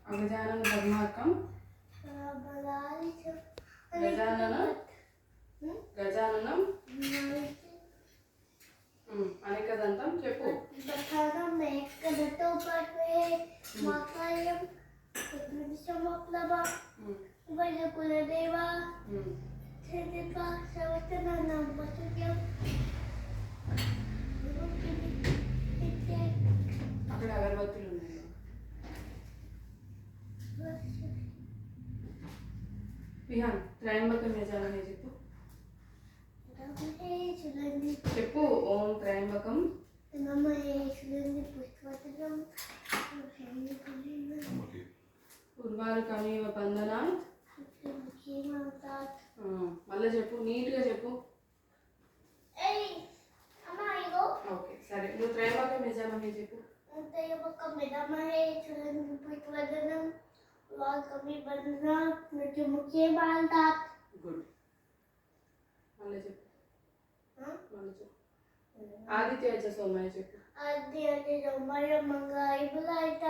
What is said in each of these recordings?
अगजानन पद्मार्कं गजानन गजाननं అనేకదంతం చెప్పు. ప్రధానం ఏకదతో పట్వే మాకాయం విశ్వమప్లవ వయకులదేవ ఛేదిప సవతననం వసుక్యం. అక్కడ అగరబత్తులు ఉన్నాయి. విహాన్ త్రయంబకం యజామహే చెప్పు. చెప్పు. ఓం త్రయంబకం ఉర్వారుకమివ బంధనాత్. మళ్ళీ చెప్పు, నీట్గా చెప్పు. ఓకే సరే, నువ్వు త్రయంబకం యజామహే చెప్పు. గుడ్. మళ్ళీ చెప్పు. ఆదిత్య సోమయ్య చెప్పు. ఆదిత్య సోమయ్య మంగాయ బులాయిత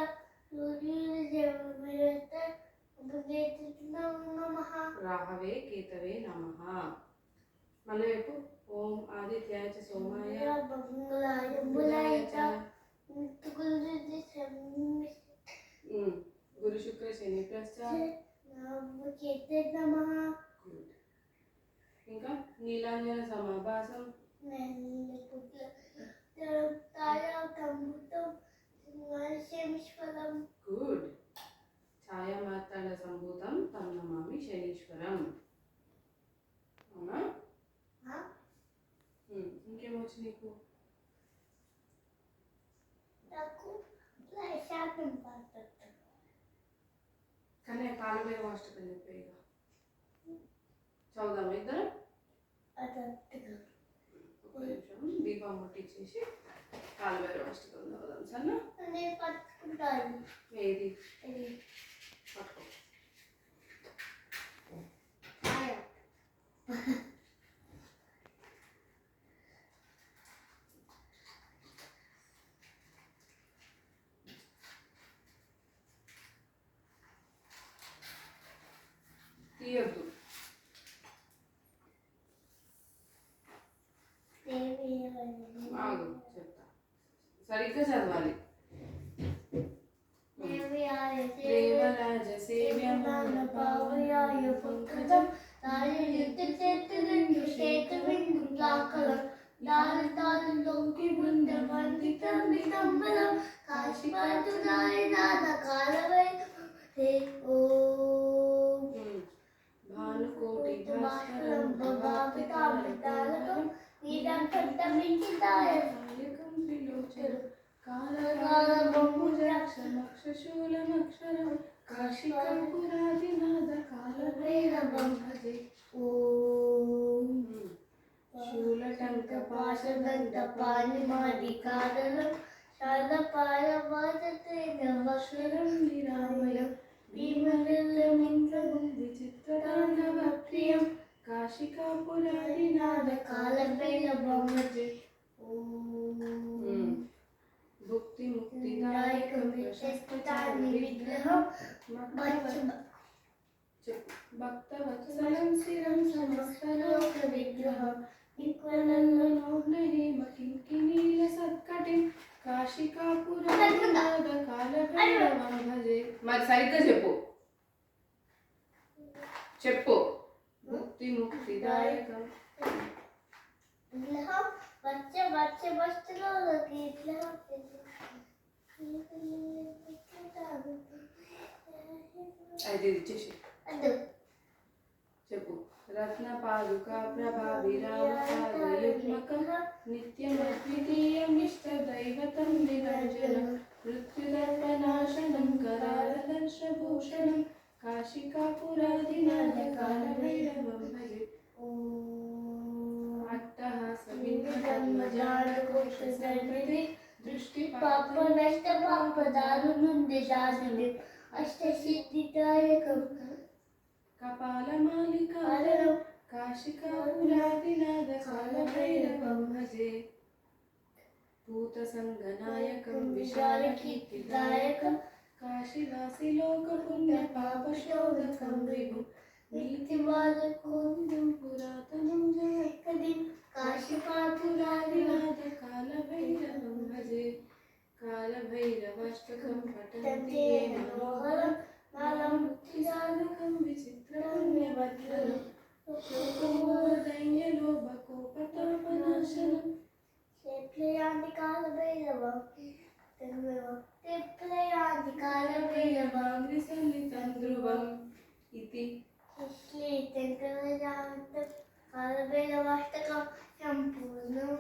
రాహవే కేతవే నమః. మళ్ళీ చెప్పు. ఓం ఆదిత్యాయ చ సోమాయ మంగళాయ బులాయిత గురు శుక్ర శని ప్రశ్చ నమః. ఇంకా నీలాంజన సమాభాసం గుడ్. ఛాయామార్తాండ సంభూతం తం నమామి శనీశ్వరం. అవునా? ఇంకేమొచ్చు నీకు? కానీ కాలభైరవ అష్టకం చెప్పే. ఇక చదువుదాం ఇద్దరు. ఒక నిమిషం దీపం ముట్టించేసి కాలభైరవ అష్టకం చదువుదాం. సరేనా? ఏది పట్టుకో. తీయొద్దు. ఆగు చెప్తా. సరిగ్గా చదవాలి. దేవరాజ సేవ్యమాన పావయాయ పంకజం లాలితాలోకి బృంద వందితం వితంబలం కాశీపాతురాయ నాద కాలవై భానుకోటి భాస్కరం భవాపితామృతాలకం నీలంకంఠమింకితాయ సాయకం త్రిలోచనం కాళకాళబహుజాక్షమక్షశూలమక్షరం కాశీకర్పూరాదినాద కాలభైరవం భజే. ఓం శూలటంకపాశదంత పాణిమాదికారణం శాలపాయవాచతేనవక్షరం నిరామయం భీమలిల్లమింద్రం విచిత్రతాండవప్రియం కాశికాపురాదినాద కాలభైరవం భజే. భుక్తి ముక్తిదాయకం యశస్పతాని విగ్రహం భక్తవత్సలం స్థిరం సమస్తలోక విగ్రహం నిక్వలందనోహ్నహేమ కింకినీల సత్కటిం కాశికాపురాదినాద కాలభైరవం భజే. మరి సరిగ్గా చెప్పు. చెప్పు. భుక్తి ముక్తిదాయకం అది ఇచ్చేసి చెప్పు. రత్న పాదుకా ప్రభావిరామయుగ్మకం నిత్యమద్వితీయం ఇష్టదైవతం నిరంజనం మృత్యుదర్పనాశనం కరాళదర్శభూషణం కాశికాపురాదినాద కాలభైరవం భజే. దృష్టి పాప నష్ట పాప దారుణుందిశాసుని అష్టసిద్ధిదాయకం కపాలమాలికారణం కాశికాపురాదినాద కాలభైరవం భజే. భూతసంగనాయకం విశాలకీర్తిదాయకం కాశీవాసి లోకపుణ్య పాపశోధకం విభు నీతివాదకుందం పురాతనం జగత్కదిం కాశీపాపురాదినాథ కాలభైరవం భజే కాలభైరవాష్టకం పఠంతి ఏ మనోహరం మాలాముక్తిసాధకం విచిత్రపుణ్యవర్ధనం లోకమోదైన్యలోభకోపతాపనాశనం క్షేత్రయాంతి కాలభైరవం క్షేత్రయాంతి కాలభైరవం విసన్నితం ధ్రువం ఇతి శ్రీ కాలభైరవాష్టకం సంపూర్ణం.